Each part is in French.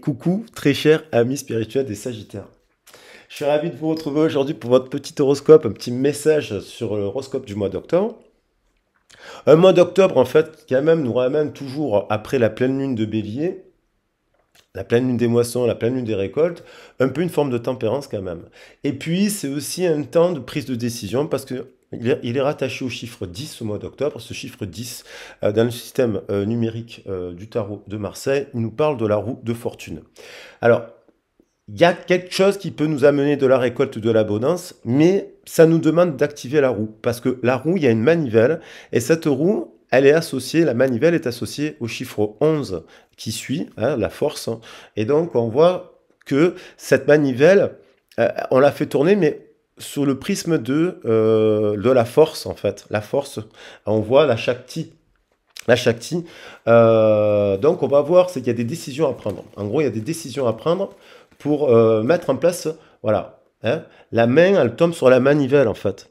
Coucou, très cher ami spirituel des Sagittaires. Je suis ravi de vous retrouver aujourd'hui pour votre petit horoscope, un petit message sur l'horoscope du mois d'octobre. Un mois d'octobre, en fait, qui quand même nous ramène toujours après la pleine lune de Bélier, la pleine lune des moissons, la pleine lune des récoltes, un peu une forme de tempérance quand même. Et puis, c'est aussi un temps de prise de décision parce que il est rattaché au chiffre 10 au mois d'octobre. Ce chiffre 10, dans le système numérique du tarot de Marseille, il nous parle de la roue de fortune. Alors, il y a quelque chose qui peut nous amener de la récolte de l'abondance, mais ça nous demande d'activer la roue. Parce que la roue, il y a une manivelle, et cette roue, elle est associée, la manivelle est associée au chiffre 11 qui suit, hein, la force. Et donc, on voit que cette manivelle, on la fait tourner, mais sous le prisme de la force, en fait. La force, on voit la Shakti. La Shakti. Donc, on va voir, c'est qu'il y a des décisions à prendre. En gros, il y a des décisions à prendre pour mettre en place, voilà, hein, la main, elle tombe sur la manivelle, en fait.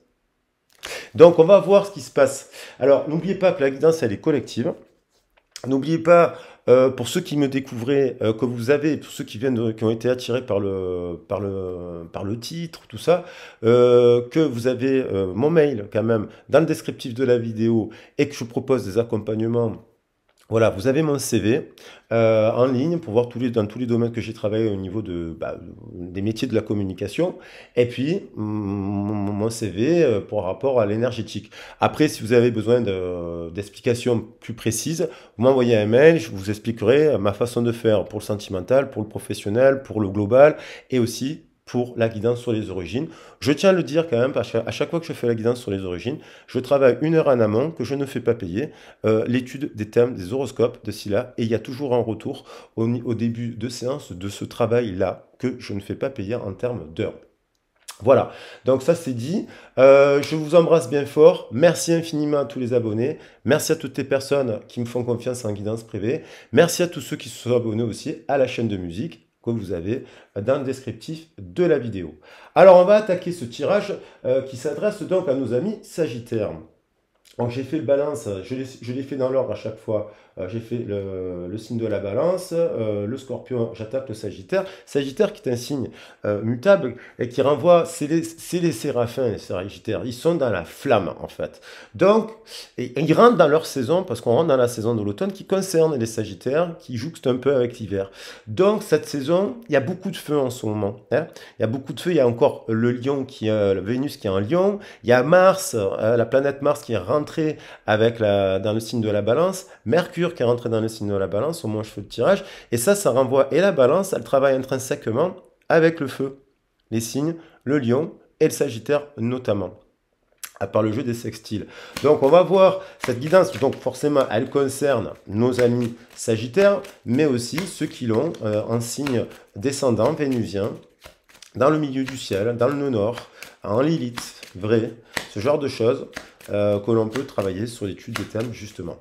Donc, on va voir ce qui se passe. Alors, n'oubliez pas que la guidance, elle est collective. N'oubliez pas, pour ceux qui me découvraient, que vous avez, pour ceux qui qui ont été attirés par le titre, tout ça, que vous avez mon mail quand même dans le descriptif de la vidéo et que je propose des accompagnements. Voilà, vous avez mon CV en ligne pour voir dans tous les domaines que j'ai travaillé au niveau des métiers de la communication. Et puis, mon CV pour rapport à l'énergétique. Après, si vous avez besoin d'explications plus précises, vous m'envoyez un mail, je vous expliquerai ma façon de faire pour le sentimental, pour le professionnel, pour le global et aussi pour la guidance sur les origines. Je tiens à le dire quand même, parce qu'à chaque fois que je fais la guidance sur les origines, je travaille 1 heure en amont que je ne fais pas payer, l'étude des thèmes, des horoscopes de Scylla, et il y a toujours un retour au début de séance de ce travail-là que je ne fais pas payer en termes d'heures. Voilà, donc ça c'est dit. Je vous embrasse bien fort. Merci infiniment à tous les abonnés. Merci à toutes les personnes qui me font confiance en guidance privée. Merci à tous ceux qui se sont abonnés aussi à la chaîne de musique que vous avez dans le descriptif de la vidéo. Alors on va attaquer ce tirage qui s'adresse donc à nos amis Sagittaires. Donc j'ai fait le balance, je l'ai fait dans l'ordre à chaque fois. J'ai fait le signe de la balance, le scorpion, j'attaque le sagittaire. Sagittaire qui est un signe mutable et qui renvoie, c'est les séraphins, les sagittaires. Ils sont dans la flamme en fait. Donc, ils rentrent dans leur saison, parce qu'on rentre dans la saison de l'automne qui concerne les sagittaires, qui jouxte un peu avec l'hiver. Donc cette saison, il y a beaucoup de feu en ce moment, hein. Il y a beaucoup de feu, il y a encore le lion, le Vénus qui est en lion. Il y a Mars, la planète Mars qui est rentrée dans le signe de la balance, Mercure qui est rentré dans le signe de la balance, au moins je fais le tirage, et ça renvoie, et la balance, elle travaille intrinsèquement avec le feu, les signes, le lion et le sagittaire notamment, à part le jeu des sextiles. Donc on va voir cette guidance, donc forcément elle concerne nos amis sagittaires, mais aussi ceux qui l'ont en signe descendant vénusien, dans le milieu du ciel, dans le nœud nord, en Lilith, vrai, ce genre de choses que l'on peut travailler sur l'étude des thèmes justement.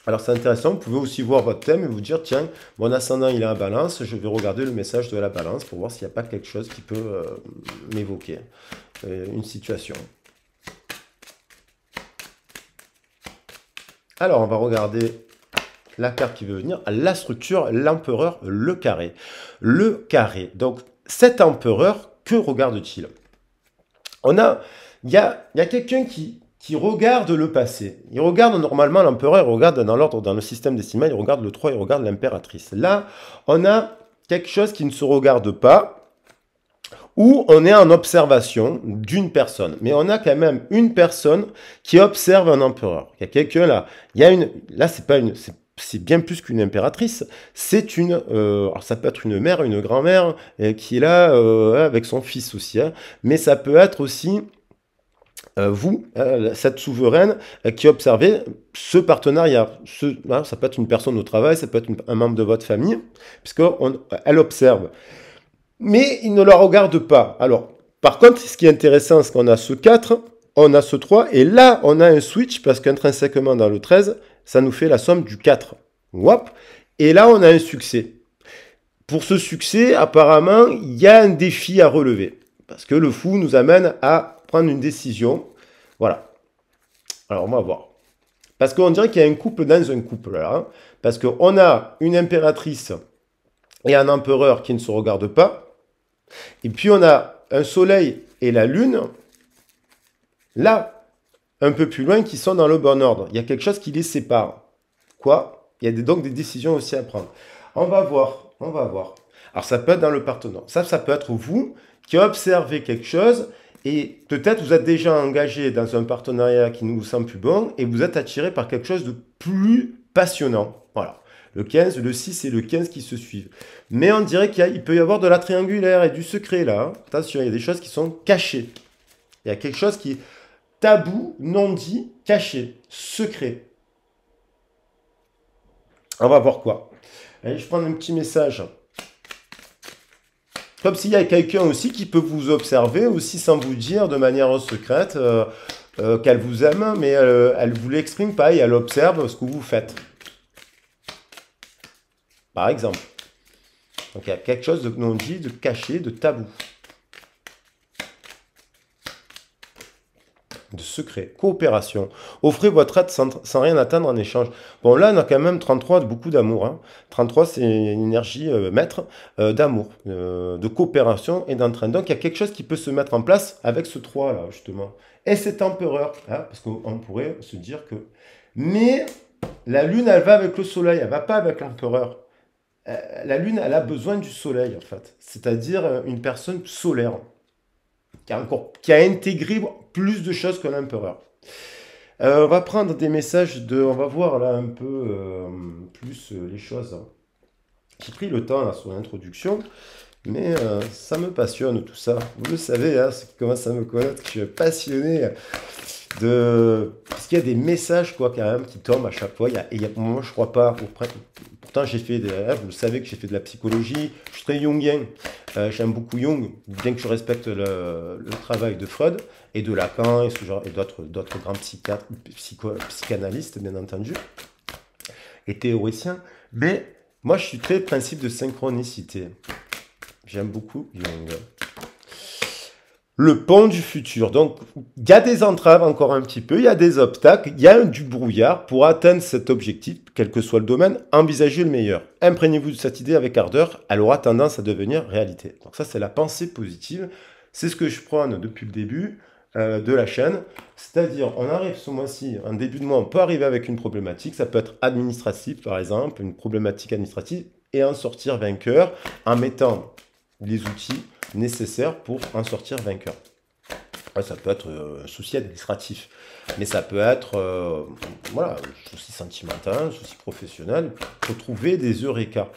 Alors c'est intéressant, vous pouvez aussi voir votre thème et vous dire, tiens, mon ascendant il est en balance, je vais regarder le message de la balance pour voir s'il n'y a pas quelque chose qui peut m'évoquer une situation. Alors on va regarder la carte qui veut venir, la structure, l'empereur, le carré. Le carré, donc cet empereur, que regarde-t-il? Il y a quelqu'un qui regarde le passé. Il regarde normalement l'empereur, il regarde dans l'ordre, dans le système décimal, il regarde le 3, il regarde l'impératrice. Là, on a quelque chose qui ne se regarde pas, où on est en observation d'une personne. Mais on a quand même une personne qui observe un empereur. Il y a quelqu'un là. Là, c'est pas une, c'est bien plus qu'une impératrice. C'est alors ça peut être une mère, une grand-mère qui est là avec son fils aussi. Hein. Mais ça peut être aussi vous, cette souveraine, qui observez ce partenariat. Ça peut être une personne au travail, ça peut être un membre de votre famille, puisqu'elle observe. Mais il ne la regarde pas. Alors, par contre, ce qui est intéressant, c'est qu'on a ce 4, on a ce 3, et là, on a un switch, parce qu'intrinsèquement, dans le 13, ça nous fait la somme du 4. Wop. Et là, on a un succès. Pour ce succès, apparemment, il y a un défi à relever. Parce que le fou nous amène à prendre une décision. Voilà. Alors, on va voir. Parce qu'on dirait qu'il y a un couple dans un couple, là. Hein, parce qu'on a une impératrice et un empereur qui ne se regarde pas. Et puis on a un soleil et la lune, là, un peu plus loin, qui sont dans le bon ordre. Il y a quelque chose qui les sépare. Quoi? Il y a donc des décisions aussi à prendre. On va voir, on va voir. Alors ça peut être dans le partenaire. Ça peut être vous qui observez quelque chose et peut-être vous êtes déjà engagé dans un partenariat qui ne vous semble plus bon et vous êtes attiré par quelque chose de plus passionnant. Voilà. Le 15, le 6 et le 15 qui se suivent. Mais on dirait qu'il peut y avoir de la triangulaire et du secret là. Hein. Attention, il y a des choses qui sont cachées. Il y a quelque chose qui est tabou, non dit, caché, secret. On va voir quoi. Allez, je prends un petit message. Comme s'il y a quelqu'un aussi qui peut vous observer aussi sans vous dire de manière secrète qu'elle vous aime, mais elle ne vous l'exprime pas et elle observe ce que vous faites. Par exemple. Donc il y a quelque chose de non dit, de caché, de tabou. De secret, coopération. Offrez votre aide sans rien attendre en échange. Bon, là, on a quand même 33 de beaucoup d'amour. Hein. 33, c'est une énergie maître d'amour, de coopération et d'entraide. Donc, il y a quelque chose qui peut se mettre en place avec ce 3 là, justement. Et cet empereur, hein, parce qu'on pourrait se dire que... Mais la lune, elle va avec le soleil, elle va pas avec l'empereur. La lune, elle a besoin du soleil, en fait. C'est-à-dire une personne solaire qui a intégré plus de choses que l'empereur. On va prendre des messages on va voir là un peu plus les choses. J'ai pris le temps là sur l'introduction, mais ça me passionne tout ça. Vous le savez, hein, comment ça me connaître, je suis passionné parce qu'il y a des messages quoi quand même qui tombent à chaque fois. Moi je crois pas. Pourtant j'ai fait vous le savez que j'ai fait de la psychologie. Je suis très jungien. J'aime beaucoup Jung, bien que je respecte le travail de Freud et de Lacan et ce genre et d'autres grands psychanalystes bien entendu et théoriciens. Mais moi je suis très principe de synchronicité. J'aime beaucoup Jung. Le pont du futur. Donc, il y a des entraves encore un petit peu, il y a des obstacles, il y a du brouillard. Pour atteindre cet objectif, quel que soit le domaine, envisagez le meilleur. Imprégnez-vous de cette idée avec ardeur, elle aura tendance à devenir réalité. Donc ça, c'est la pensée positive. C'est ce que je prône depuis le début de la chaîne. C'est-à-dire, on arrive ce mois-ci, en début de mois, on peut arriver avec une problématique. Ça peut être administratif, par exemple, une problématique administrative, et en sortir vainqueur en mettant les outils nécessaires pour en sortir vainqueur. Ouais, ça peut être un souci administratif, mais ça peut être voilà, un souci sentimental, un souci professionnel. Il faut trouver des eureka.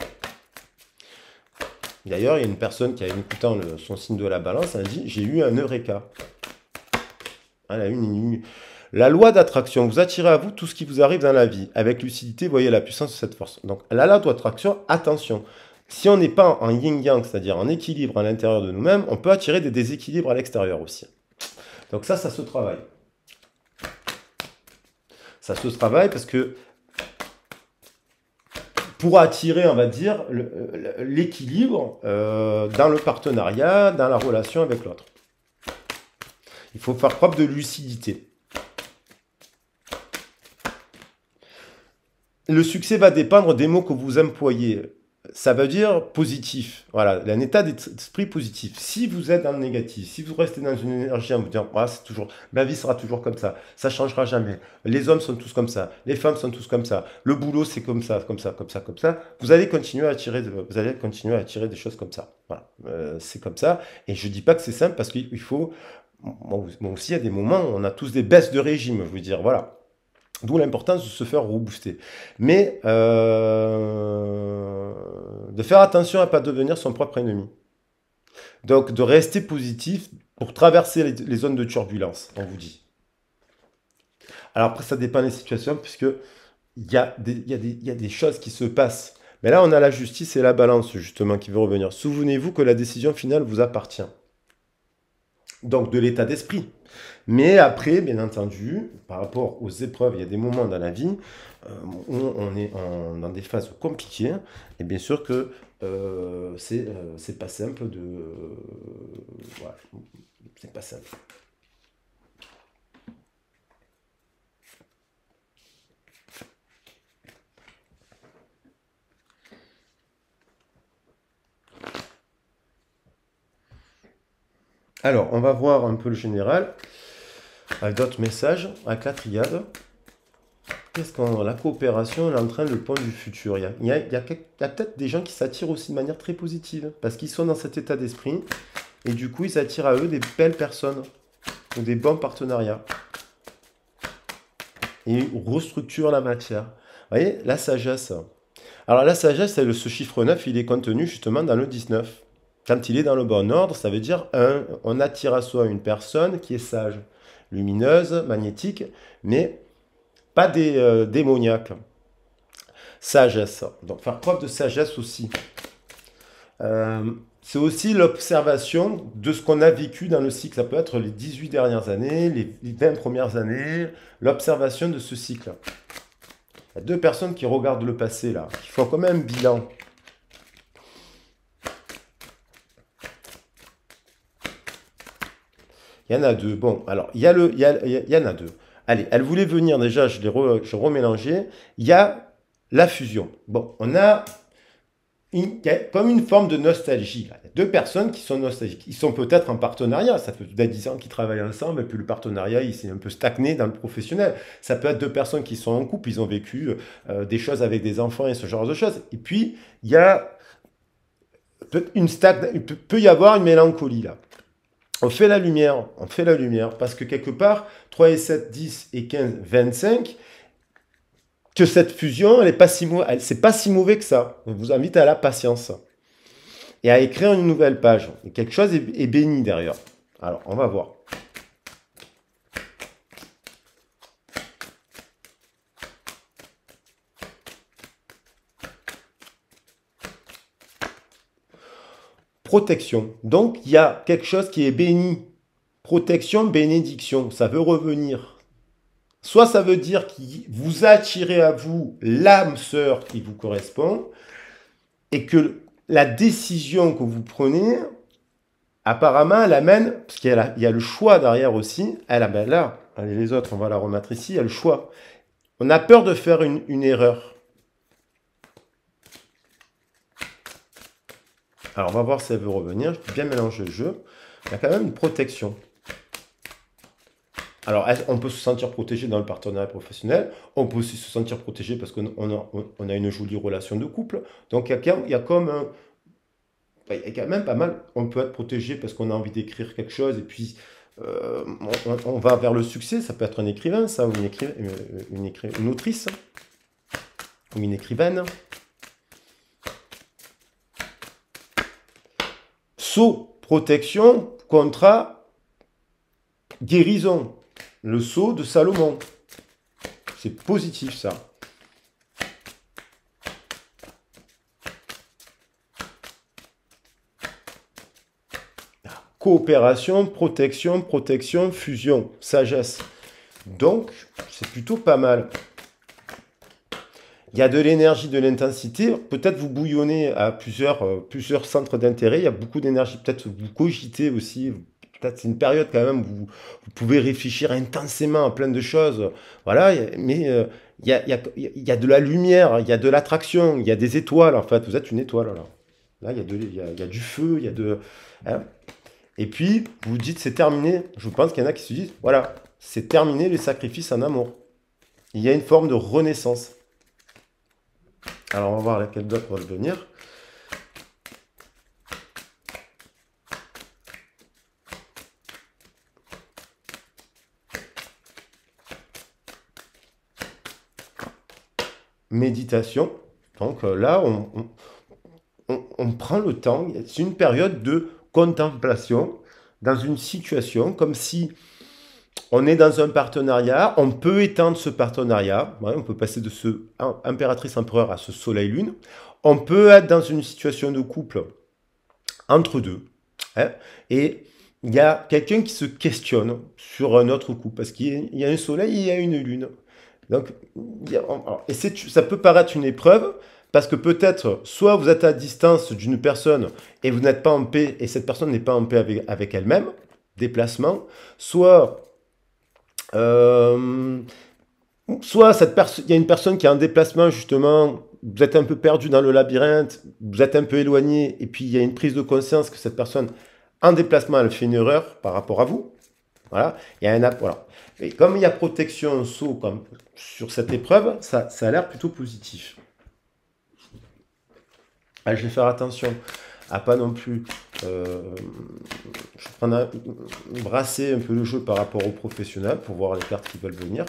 D'ailleurs, il y a une personne qui a écoutant son signe de la balance, elle a dit « j'ai eu un eureka ». Elle a La loi d'attraction, vous attirez à vous tout ce qui vous arrive dans la vie. Avec lucidité, voyez la puissance de cette force. Donc la loi d'attraction, attention. Si on n'est pas en yin-yang, c'est-à-dire en équilibre à l'intérieur de nous-mêmes, on peut attirer des déséquilibres à l'extérieur aussi. Donc ça se travaille. Ça se travaille parce que pour attirer, on va dire, l'équilibre dans le partenariat, dans la relation avec l'autre. Il faut faire preuve de lucidité. Le succès va dépendre des mots que vous employez. Ça veut dire positif. Voilà, un état d'esprit positif. Si vous êtes dans le négatif, si vous restez dans une énergie en vous disant ah, c'est toujours, ma vie sera toujours comme ça changera jamais. Les hommes sont tous comme ça, les femmes sont tous comme ça, le boulot c'est comme ça, comme ça, comme ça, comme ça. Vous allez continuer à attirer, des choses comme ça. Voilà, c'est comme ça. Et je dis pas que c'est simple parce qu'il faut. Moi aussi, il y a des moments où on a tous des baisses de régime. Je veux dire, voilà. D'où l'importance de se faire rebooster. Mais de faire attention à ne pas devenir son propre ennemi. Donc de rester positif pour traverser les zones de turbulence, on vous dit. Alors après, ça dépend des situations, puisque il y a des choses qui se passent. Mais là, on a la justice et la balance, justement, qui veut revenir. Souvenez-vous que la décision finale vous appartient. Donc de l'état d'esprit. Mais après, bien entendu, par rapport aux épreuves, il y a des moments dans la vie où on est dans des phases compliquées. Et bien sûr que c'est pas simple de... voilà, c'est pas simple. Alors, on va voir un peu le général, avec d'autres messages, avec la triade. Qu'est-ce qu'on La coopération, elle est en train de pont du futur. Il y a peut-être des gens qui s'attirent aussi de manière très positive, parce qu'ils sont dans cet état d'esprit, et du coup, ils attirent à eux des belles personnes, ou des bons partenariats. Et ils restructurent la matière. Vous voyez, la sagesse. Alors la sagesse, ce chiffre 9, il est contenu justement dans le 19. Quand il est dans le bon ordre, ça veut dire on attire à soi une personne qui est sage, lumineuse, magnétique, mais pas démoniaque. Sagesse. Donc faire preuve de sagesse aussi. C'est aussi l'observation de ce qu'on a vécu dans le cycle. Ça peut être les 18 dernières années, les 20 premières années, l'observation de ce cycle. Il y a deux personnes qui regardent le passé, là, qui font quand même un bilan. Il y en a deux. Bon, alors, il y en a deux. Allez, elle voulait venir déjà, je remélangé. Il y a la fusion. Bon, on a il y a comme une forme de nostalgie. Là. Il y a deux personnes qui sont nostalgiques. Ils sont peut-être en partenariat. Ça fait 10 ans qu'ils travaillent ensemble et puis le partenariat, il s'est un peu stagné dans le professionnel. Ça peut être deux personnes qui sont en couple, ils ont vécu des choses avec des enfants et ce genre de choses. Et puis, il y a il peut y avoir une mélancolie là. On fait la lumière, parce que quelque part, 3 et 7, 10 et 15, 25, que cette fusion, c'est pas si mauvais que ça. On vous invite à la patience et à écrire une nouvelle page. Et quelque chose est béni derrière. Alors, on va voir. Protection. Donc, il y a quelque chose qui est béni. Protection, bénédiction. Ça veut revenir. Soit ça veut dire que vous attirez à vous l'âme sœur qui vous correspond et que la décision que vous prenez, apparemment, elle amène, parce qu'il y a le choix derrière aussi, ben là, allez les autres, on va la remettre ici, il y a le choix. On a peur de faire une erreur. Alors, on va voir si elle veut revenir. Je peux bien mélanger le jeu. Il y a quand même une protection. Alors, on peut se sentir protégé dans le partenariat professionnel. On peut aussi se sentir protégé parce qu'on a une jolie relation de couple. Donc, il y a quand même pas mal. On peut être protégé parce qu'on a envie d'écrire quelque chose et puis on va vers le succès. Ça peut être un écrivain, ça, ou une autrice, ou une écrivaine. Sceau, protection, contrat, guérison. Le sceau de Salomon. C'est positif, ça. Coopération, protection, fusion, sagesse. Donc, c'est plutôt pas mal. Il y a de l'énergie, de l'intensité. Peut-être vous bouillonnez à plusieurs centres d'intérêt. Il y a beaucoup d'énergie. Peut-être vous cogitez aussi. Peut-être c'est une période quand même où vous pouvez réfléchir intensément à plein de choses. Voilà, mais il y a de la lumière, il y a de l'attraction, il y a des étoiles en fait. Vous êtes une étoile là. Là, il y a du feu, il y a de... Hein. Et puis, vous vous dites, c'est terminé. Je pense qu'il y en a qui se disent, voilà, c'est terminé les sacrifices en amour. Il y a une forme de renaissance. Alors, on va voir laquelle d'autre va venir. Méditation. Donc là, on prend le temps. C'est une période de contemplation dans une situation comme si on est dans un partenariat. On peut étendre ce partenariat. Ouais, on peut passer de ce impératrice-empereur à ce soleil-lune. On peut être dans une situation de couple entre deux. Hein, et il y a quelqu'un qui se questionne sur un autre couple parce qu'il y a un soleil et il y a une lune. Donc, ça peut paraître une épreuve, parce que peut-être, soit vous êtes à distance d'une personne et vous n'êtes pas en paix, et cette personne n'est pas en paix avec elle-même, déplacement, soit il y a une personne qui est en déplacement, justement, vous êtes un peu perdu dans le labyrinthe, vous êtes un peu éloigné, et puis il y a une prise de conscience que cette personne en déplacement, elle fait une erreur par rapport à vous. Voilà, il y a un voilà. Et comme il y a protection saut comme sur cette épreuve, ça a l'air plutôt positif. Ah, je vais faire attention à pas non plus je prends brasser un peu le jeu par rapport aux professionnels pour voir les cartes qui veulent venir.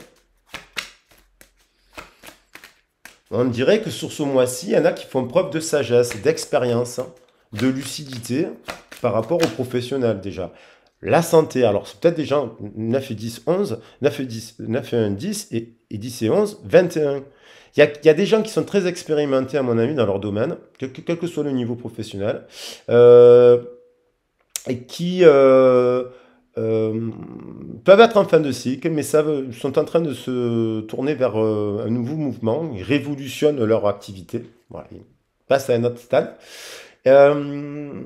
On dirait que sur ce mois-ci, il y en a qui font preuve de sagesse, d'expérience, hein, de lucidité par rapport aux professionnels déjà. La santé, alors c'est peut-être des gens 9 et 10, 11, 9 et 10, 9 et 1, 10 et 10 et 11, 21. Il y a des gens qui sont très expérimentés, à mon avis, dans leur domaine, quel que soit le niveau professionnel, euh, et qui euh, peuvent être en fin de cycle, mais sont en train de se tourner vers un nouveau mouvement. Ils révolutionnent leur activité. Voilà, ils passent à un autre stade. Euh,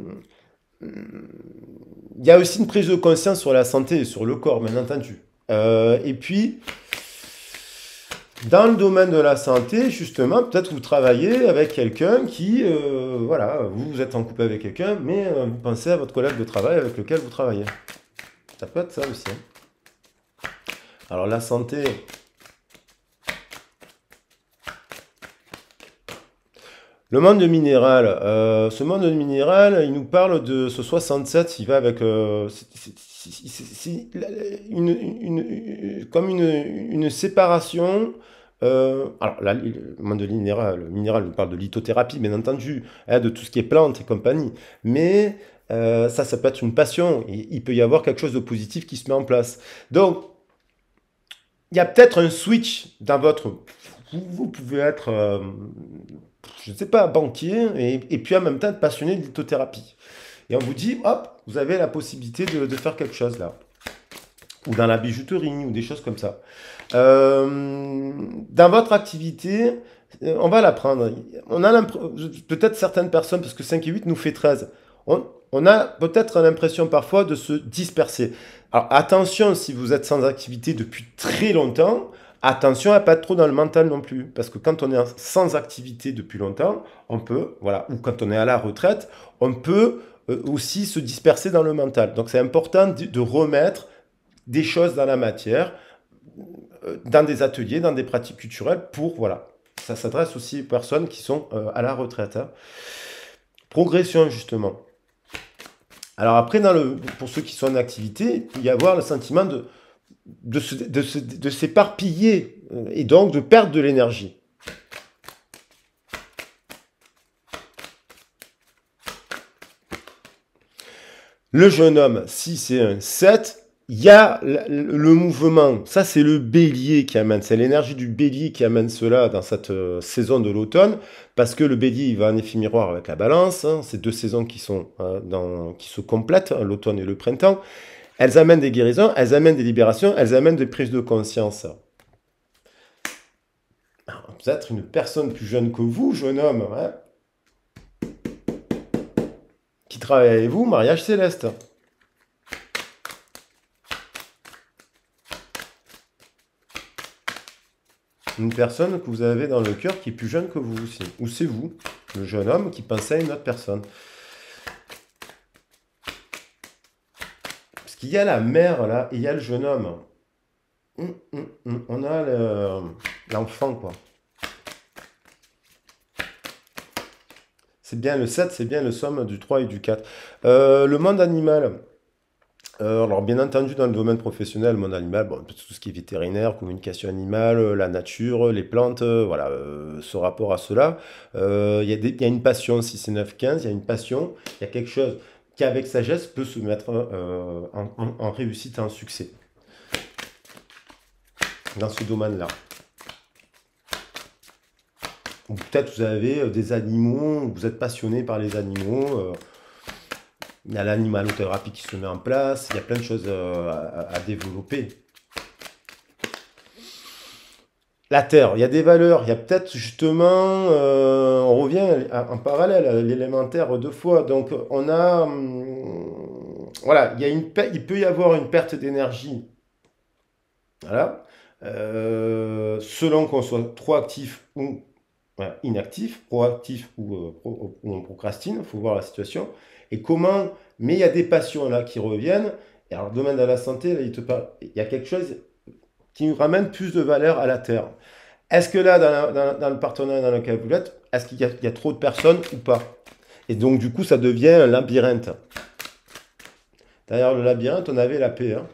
il y a aussi une prise de conscience sur la santé et sur le corps, bien entendu. Et puis, dans le domaine de la santé, justement, peut-être vous travaillez avec quelqu'un qui, voilà, vous êtes en couple avec quelqu'un, mais vous pensez à votre collègue de travail avec lequel vous travaillez. Ça peut être ça aussi, hein. Alors la santé, le monde minéral, ce monde minéral, il nous parle de ce 67, il va avec comme une séparation. Alors là, le monde minéral, le minéral nous parle de lithothérapie, bien entendu, hein, de tout ce qui est plantes et compagnie. Mais ça peut être une passion. Il peut y avoir quelque chose de positif qui se met en place. Donc, il y a peut-être un switch dans votre... Vous pouvez être, je ne sais pas, banquier et puis en même temps être passionné de lithothérapie. Et on vous dit, hop, vous avez la possibilité de faire quelque chose là. Ou dans la bijouterie, ou des choses comme ça. Dans votre activité, on va l'apprendre. On a peut-être certaines personnes, parce que 5 et 8 nous fait 13, on a peut-être l'impression parfois de se disperser. Alors attention, si vous êtes sans activité depuis très longtemps, attention à pas être trop dans le mental non plus. Parce que quand on est sans activité depuis longtemps, on peut, voilà, ou quand on est à la retraite, on peut aussi se disperser dans le mental. Donc c'est important de remettre des choses dans la matière, dans des ateliers, dans des pratiques culturelles, pour, voilà. Ça s'adresse aussi aux personnes qui sont à la retraite, hein. Progression, justement. Alors après, pour ceux qui sont en activité, il peut y avoir le sentiment de s'éparpiller et donc de perdre de l'énergie. Le jeune homme, si c'est un 7, il y a le mouvement. Ça, c'est le bélier qui amène. C'est l'énergie du bélier qui amène cela dans cette saison de l'automne. Parce que le bélier, il va en effet miroir avec la balance, hein. Ces deux saisons qui se complètent, hein, l'automne et le printemps. Elles amènent des guérisons, elles amènent des libérations, elles amènent des prises de conscience. Peut-être une personne plus jeune que vous, jeune homme, hein, qui travaille avec vous, mariage céleste. Une personne que vous avez dans le cœur qui est plus jeune que vous aussi. Ou c'est vous, le jeune homme qui pensait à une autre personne. Parce qu'il y a la mère là, et il y a le jeune homme. On a l'enfant, quoi. C'est bien le 7, c'est bien le somme du 3 et du 4. Le monde animal. Alors, bien entendu, dans le domaine professionnel, le monde animal, bon, tout ce qui est vétérinaire, communication animale, la nature, les plantes, voilà, ce rapport à cela. Il y a une passion, si c'est 9-15, il y a une passion, il y a quelque chose qui, avec sagesse, peut se mettre en réussite, en succès dans ce domaine-là. Ou peut-être vous avez des animaux, vous êtes passionné par les animaux. Il y a l'animalothérapie qui se met en place, il y a plein de choses à développer. La Terre, il y a des valeurs, il y a peut-être justement, on revient en parallèle à l'élémentaire deux fois, donc on a, voilà, il peut y avoir une perte d'énergie, voilà, selon qu'on soit trop actif ou voilà, inactif, proactif ou on procrastine, il faut voir la situation. Et comment, mais il y a des passions là qui reviennent. Et alors, domaine de la santé, là, il y a quelque chose qui nous ramène plus de valeur à la terre. Est-ce que là, dans le partenariat dans lequel vous êtes, est-ce qu'il y a trop de personnes ou pas? Et donc, du coup, ça devient un labyrinthe. Derrière le labyrinthe, on avait la paix. Hein.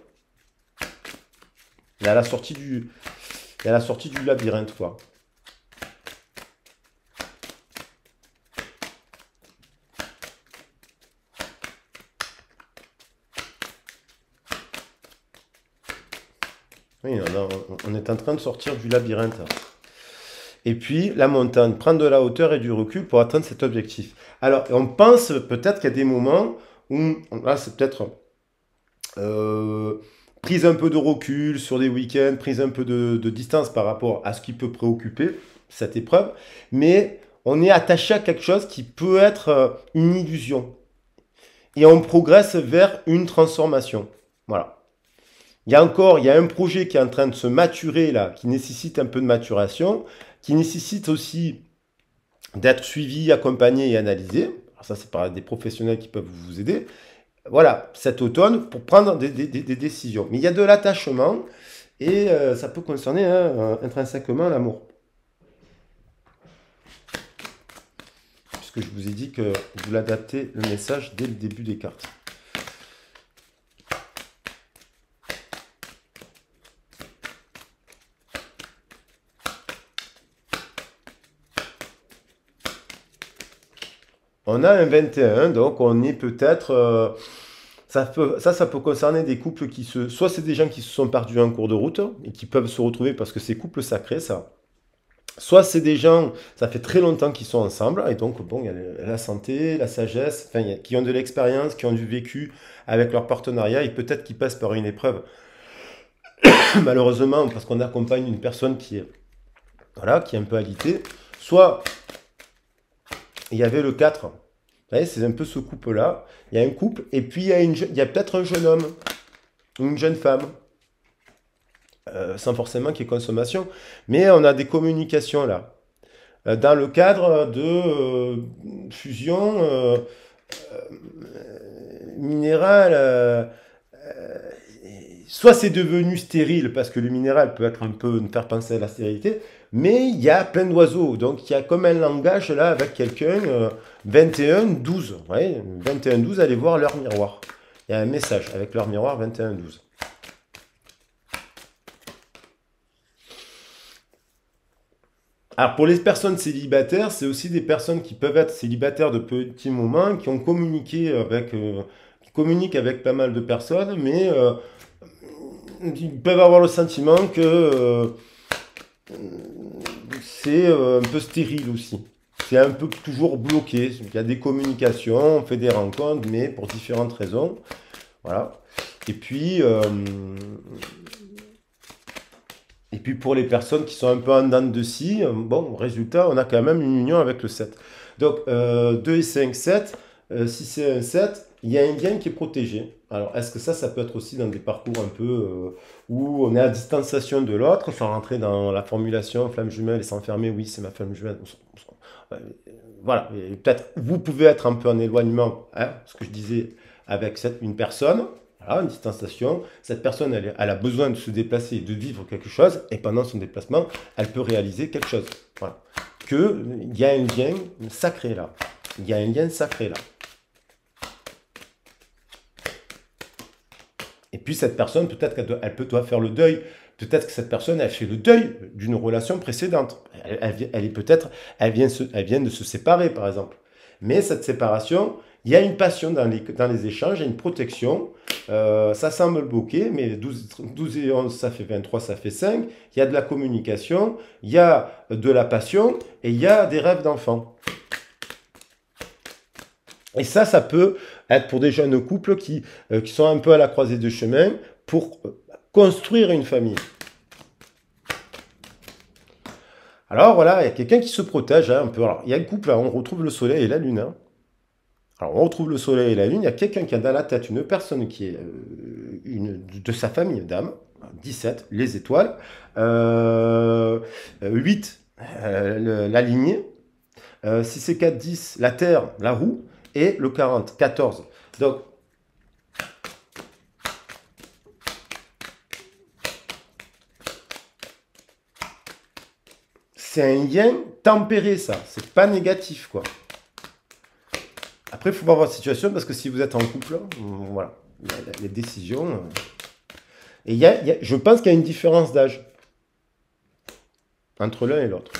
Et à la sortie et à la sortie du labyrinthe, quoi. Oui, on est en train de sortir du labyrinthe. Et puis, la montagne, prendre de la hauteur et du recul pour atteindre cet objectif. Alors, on pense peut-être qu'il y a des moments où, là, c'est peut-être euh, prise un peu de recul sur des week-ends, prise un peu de distance par rapport à ce qui peut préoccuper cette épreuve, mais on est attaché à quelque chose qui peut être une illusion. Et on progresse vers une transformation. Voilà. Il y a un projet qui est en train de se maturer là, qui nécessite un peu de maturation, qui nécessite aussi d'être suivi, accompagné et analysé. Alors ça, c'est par des professionnels qui peuvent vous aider. Voilà, cet automne, pour prendre des décisions. Mais il y a de l'attachement et ça peut concerner hein, intrinsèquement l'amour. Puisque je vous ai dit que vous l'adaptez le message dès le début des cartes. On a un 21, donc on est peut-être... ça peut concerner des couples qui se... Soit c'est des gens qui se sont perdus en cours de route et qui peuvent se retrouver parce que c'est couple sacré, ça. Soit c'est des gens, ça fait très longtemps qu'ils sont ensemble, et donc bon, il y a la santé, la sagesse, enfin, qui ont de l'expérience, qui ont du vécu avec leur partenariat, et peut-être qu'ils passent par une épreuve, malheureusement, parce qu'on accompagne une personne qui est, voilà, qui est un peu alitée. Soit il y avait le 4. Vous voyez, c'est un peu ce couple-là. Il y a un couple, et puis il y a peut-être un jeune homme, ou une jeune femme, sans forcément qu'il y ait consommation, mais on a des communications là. Dans le cadre de fusion minérale, soit c'est devenu stérile parce que le minéral peut être un peu me faire penser à la stérilité, mais il y a plein d'oiseaux, donc il y a comme un langage là avec quelqu'un 21-12, ouais, 21-12, allez voir leur miroir. Il y a un message avec leur miroir 21-12. Alors pour les personnes célibataires, c'est aussi des personnes qui peuvent être célibataires de petits moments, qui ont communiqué qui communiquent avec pas mal de personnes, mais ils peuvent avoir le sentiment que c'est un peu stérile aussi. C'est un peu toujours bloqué. Il y a des communications, on fait des rencontres, mais pour différentes raisons. Voilà. Et puis, euh, et puis pour les personnes qui sont un peu en dents de scie, bon, résultat, on a quand même une union avec le 7. Donc 2 et 5, 7. Si c'est un 7, il y a un lien qui est protégé. Alors est-ce que ça peut être aussi dans des parcours un peu où on est à distanciation de l'autre, sans rentrer dans la formulation flamme jumelle et s'enfermer, oui, c'est ma flamme jumelle. Euh, Voilà, peut-être vous pouvez être un peu en éloignement, hein, ce que je disais avec une personne, voilà, une distanciation. Cette personne, elle a besoin de se déplacer, de vivre quelque chose, et pendant son déplacement, elle peut réaliser quelque chose. Voilà. Il y a un lien sacré là. Il y a un lien sacré là. Et puis cette personne, peut-être qu'elle peut doit faire le deuil. Peut-être que cette personne, elle fait le deuil d'une relation précédente. Elle est peut-être, elle vient de se séparer, par exemple. Mais cette séparation, il y a une passion dans les échanges, il y a une protection. Ça semble bloqué, mais 12 et 11, ça fait 23, ça fait 5. Il y a de la communication, il y a de la passion et il y a des rêves d'enfants. Et ça peut être pour des jeunes couples qui sont un peu à la croisée de chemin pour construire une famille. Alors voilà, il y a quelqu'un qui se protège hein, un peu. Alors, il y a le couple, là, on retrouve le soleil et la lune. Hein. Alors on retrouve le soleil et la lune, il y a quelqu'un qui a dans la tête une personne qui est de sa famille d'âme, 17, les étoiles, 8. la lignée. Si c'est 4, 10, la terre, la roue. Et le 40, 14. Donc, c'est un yin tempéré, ça. C'est pas négatif, quoi. Après, il faut voir votre situation, parce que si vous êtes en couple, voilà, les décisions... Et je pense qu'il y a une différence d'âge entre l'un et l'autre.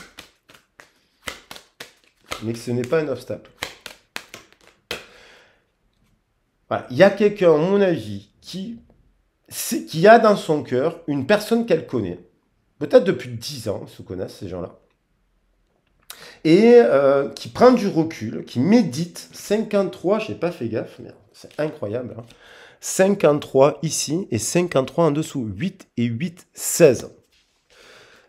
Mais que ce n'est pas un obstacle. Voilà. Il y a quelqu'un, à mon avis, qui a dans son cœur une personne qu'elle connaît. Peut-être depuis 10 ans, ils se connaissent, ces gens-là. Et qui prend du recul, qui médite. 53, je n'ai pas fait gaffe, mais c'est incroyable. Hein. 53 ici et 53 en dessous. 8 et 8, 16.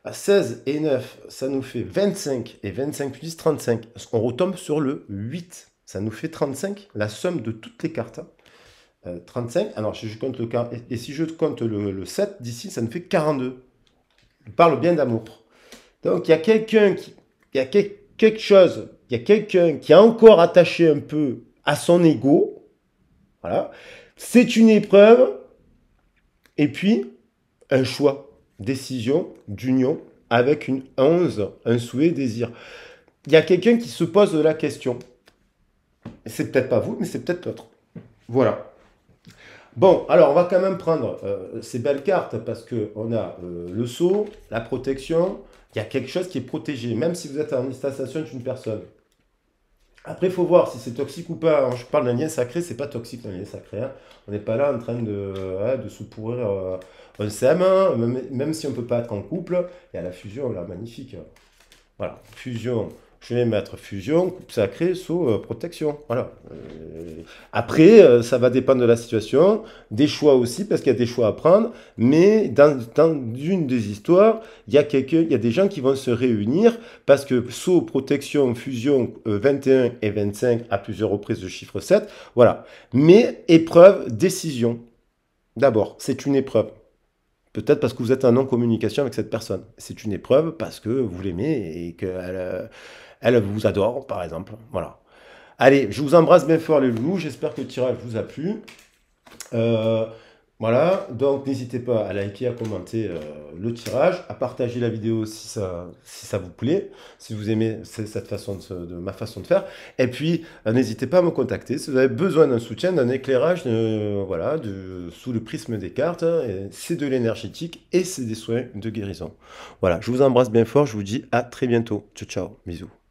À 16 et 9, ça nous fait 25. Et 25 plus 10, 35. On retombe sur le 8. Ça nous fait 35, la somme de toutes les cartes. 35. Alors, si je compte le 4, et si je compte le 7 d'ici, ça nous fait 42. Je parle bien d'amour. Donc, il y a quelqu'un qui... Il y a quelque chose, il y a quelqu'un qui est encore attaché un peu à son ego. Voilà. C'est une épreuve. Et puis, un choix, décision, d'union, avec une 11, un souhait, désir. Il y a quelqu'un qui se pose la question. C'est peut-être pas vous, mais c'est peut-être l'autre. Voilà. Bon, alors on va quand même prendre ces belles cartes parce qu'on a le sceau, la protection, il y a quelque chose qui est protégé, même si vous êtes en installation d'une personne. Après, il faut voir si c'est toxique ou pas. Je parle d'un lien sacré, c'est pas toxique un lien sacré. Hein. On n'est pas là en train de se pourrir un s'aime, hein. Même si on ne peut pas être en couple, il y a la fusion, là, magnifique. Voilà, fusion. Je vais mettre fusion, coupe sacrée, sceau, protection. Voilà. Après, ça va dépendre de la situation, des choix aussi, parce qu'il y a des choix à prendre. Mais dans une des histoires, il y a des gens qui vont se réunir parce que sceau, protection, fusion, 21 et 25 à plusieurs reprises de chiffre 7. Voilà. Mais épreuve, décision. D'abord, c'est une épreuve. Peut-être parce que vous êtes en non-communication avec cette personne. C'est une épreuve parce que vous l'aimez et qu'elle vous adore, par exemple. Voilà. Allez, je vous embrasse bien fort les loups. J'espère que le tirage vous a plu. Voilà, donc n'hésitez pas à liker, à commenter le tirage, à partager la vidéo si ça vous plaît, si vous aimez cette façon de ma façon de faire. Et puis, n'hésitez pas à me contacter si vous avez besoin d'un soutien, d'un éclairage voilà, sous le prisme des cartes. C'est de l'énergétique et c'est des soins de guérison. Voilà, je vous embrasse bien fort, je vous dis à très bientôt. Ciao, ciao, bisous.